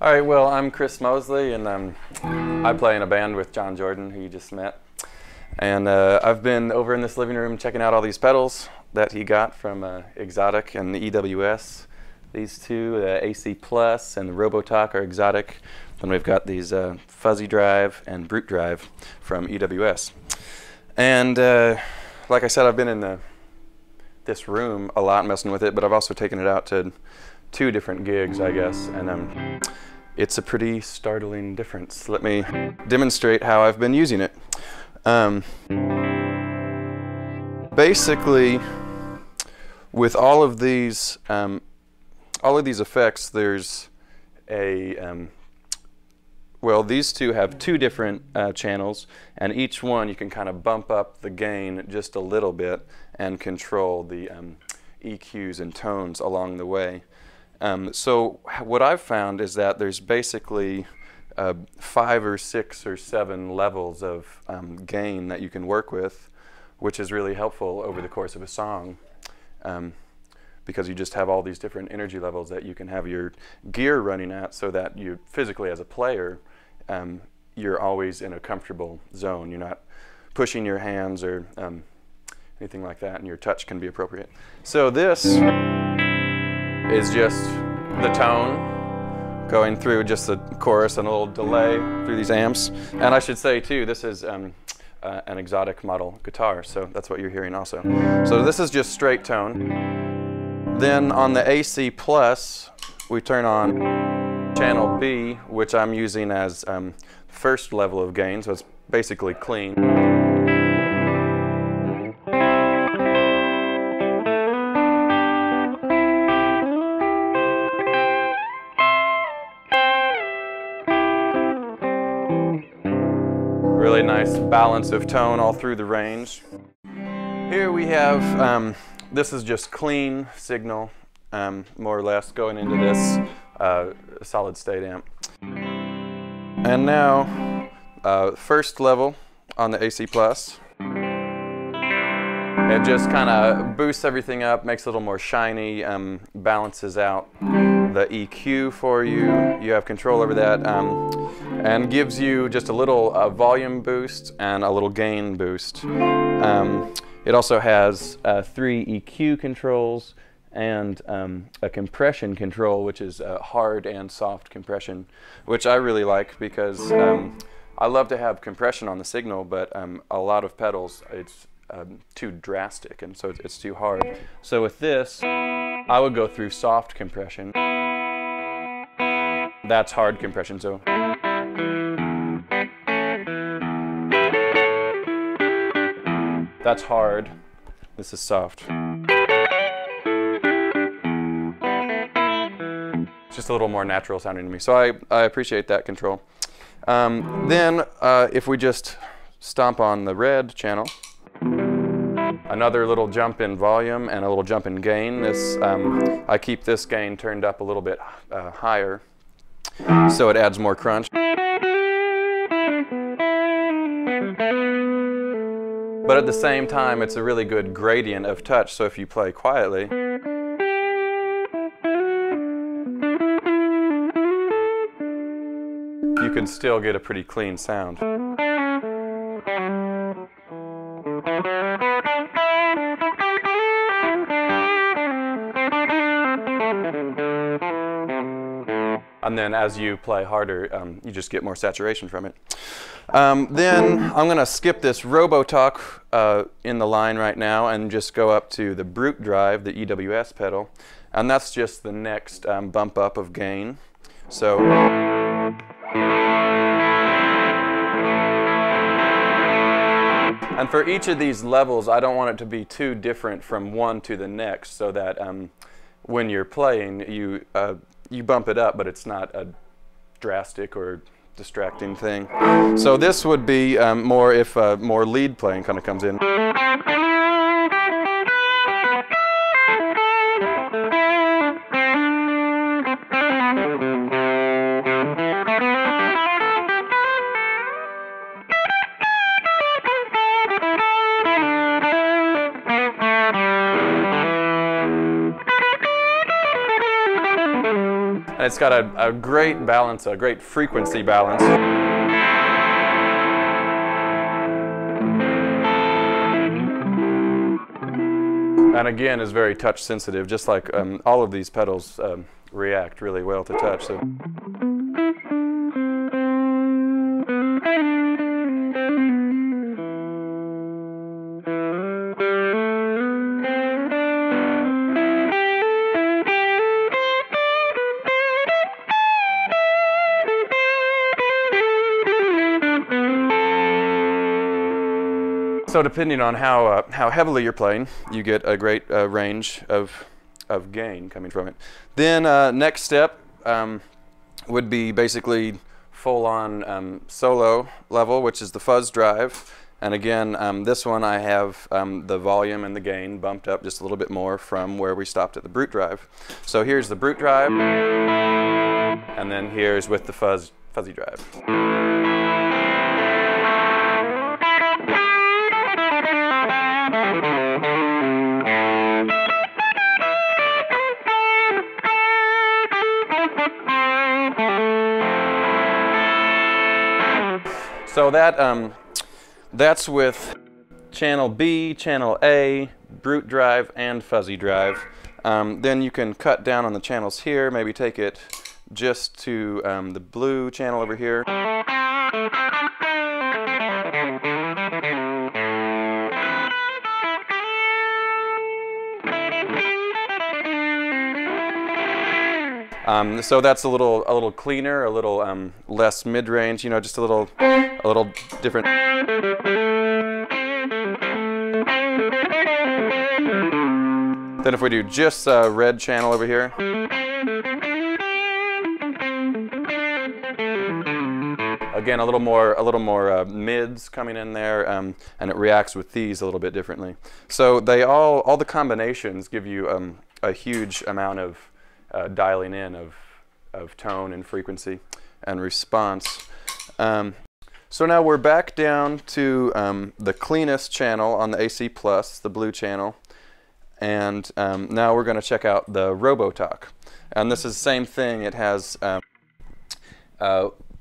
All right, well, I'm Chris Mosley, and I play in a band with John Jordan, who you just met. And I've been over in this living room checking out all these pedals that he got from Xotic and the EWS. These two, the AC Plus and the Xotic are Xotic. Then we've got these Fuzzy Drive and Brute Drive from EWS. And like I said, I've been in this room a lot messing with it, but I've also taken it out to 2 different gigs, I guess. And it's a pretty startling difference. Let me demonstrate how I've been using it. Basically, with all of these effects, there's a well, these two have 2 different channels, and each one you can kind of bump up the gain just a little bit and control the EQs and tones along the way. So what I've found is that there's basically 5 or 6 or 7 levels of gain that you can work with, which is really helpful over the course of a song, because you just have all these different energy levels that you can have your gear running at, so that you physically, as a player, you're always in a comfortable zone. You're not pushing your hands or anything like that, and your touch can be appropriate. So this is just the tone going through just the chorus and a little delay through these amps. And I should say too, this is an Xotic model guitar, so that's what you're hearing also. So this is just straight tone. Then on the AC Plus, we turn on channel B, which I'm using as first level of gain, so it's basically clean. Really nice balance of tone all through the range. Here we have, this is just clean signal, more or less, going into this solid state amp. And now, first level on the AC Plus. It just kind of boosts everything up, makes it a little more shiny, balances out the EQ for you. You have control over that, and gives you just a little volume boost and a little gain boost. It also has 3 EQ controls and a compression control, which is hard and soft compression, which I really like because I love to have compression on the signal, but a lot of pedals, it's too drastic, and so it's too hard. So with this, I would go through soft compression. That's hard compression, so. That's hard. This is soft. It's just a little more natural sounding to me, so I appreciate that control. Then if we just stomp on the red channel, another little jump in volume and a little jump in gain. This I keep this gain turned up a little bit higher, so it adds more crunch. But at the same time, it's a really good gradient of touch, so if you play quietly, you can still get a pretty clean sound. And then as you play harder, you just get more saturation from it. Then I'm going to skip this Xotic in the line right now and just go up to the Brute Drive, the EWS pedal. And that's just the next bump up of gain. So and for each of these levels, I don't want it to be too different from one to the next, so that when you're playing, you bump it up, but it's not a drastic or distracting thing. So this would be more if more lead playing kind of comes in. And it's got a great balance, a great frequency balance. And again, is very touch sensitive, just like all of these pedals react really well to touch. So. So depending on how heavily you're playing, you get a great range of gain coming from it. Then next step would be basically full-on solo level, which is the fuzz drive. And again, this one I have the volume and the gain bumped up just a little bit more from where we stopped at the brute drive. So here's the brute drive, and then here's with the fuzzy drive. So that's with channel B, channel A, brute drive, and fuzzy drive. Then you can cut down on the channels here, maybe take it just to the blue channel over here. So that's a little cleaner, a little less mid-range, you know, just a little different. Then if we do just red channel over here, again a little more mids coming in there, and it reacts with these a little bit differently. So they all the combinations give you a huge amount of dialing in of tone and frequency and response. So now we're back down to the cleanest channel on the AC Plus, the blue channel, and now we're going to check out the Robotalk. And this is the same thing. It has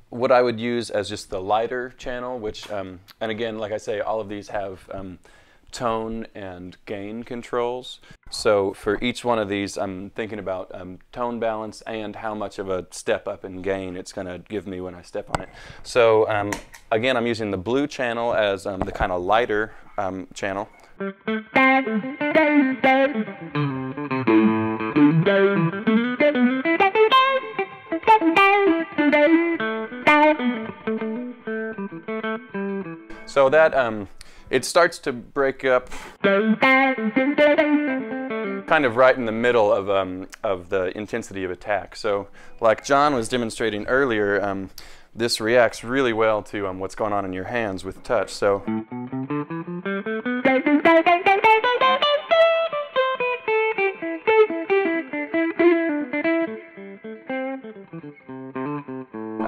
what I would use as just the lighter channel, which, and again, like I say, all of these have tone and gain controls. So for each one of these, I'm thinking about tone balance and how much of a step up in gain it's going to give me when I step on it. So again, I'm using the blue channel as the kind of lighter channel. So that it starts to break up kind of right in the middle of the intensity of attack. So like John was demonstrating earlier, this reacts really well to what's going on in your hands with touch. So and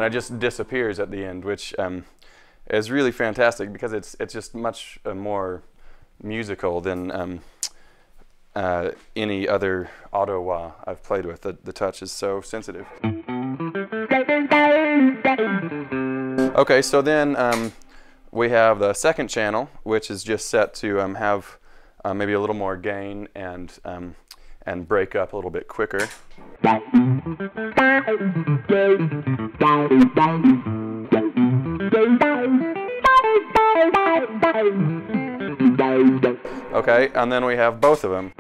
it just disappears at the end, which is really fantastic because it's just much more musical than any other auto wah I've played with. The touch is so sensitive. Okay, so then we have the second channel, which is just set to have maybe a little more gain and break up a little bit quicker. Okay, and then we have both of them.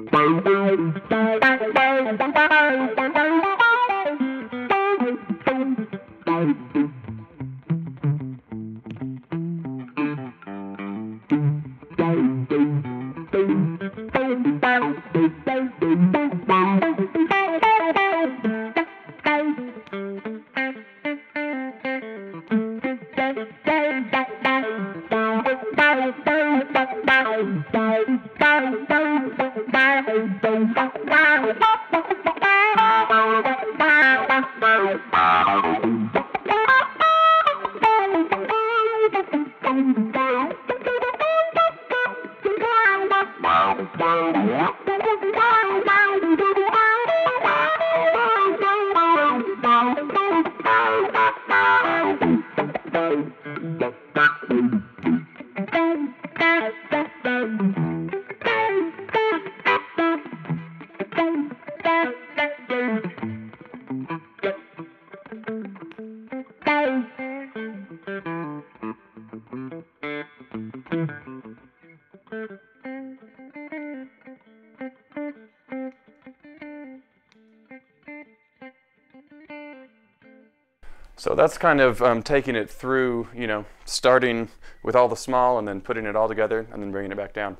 So that's kind of taking it through, you know, starting with all the small and then putting it all together and then bringing it back down,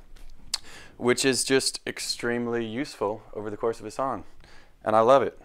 which is just extremely useful over the course of a song. And I love it.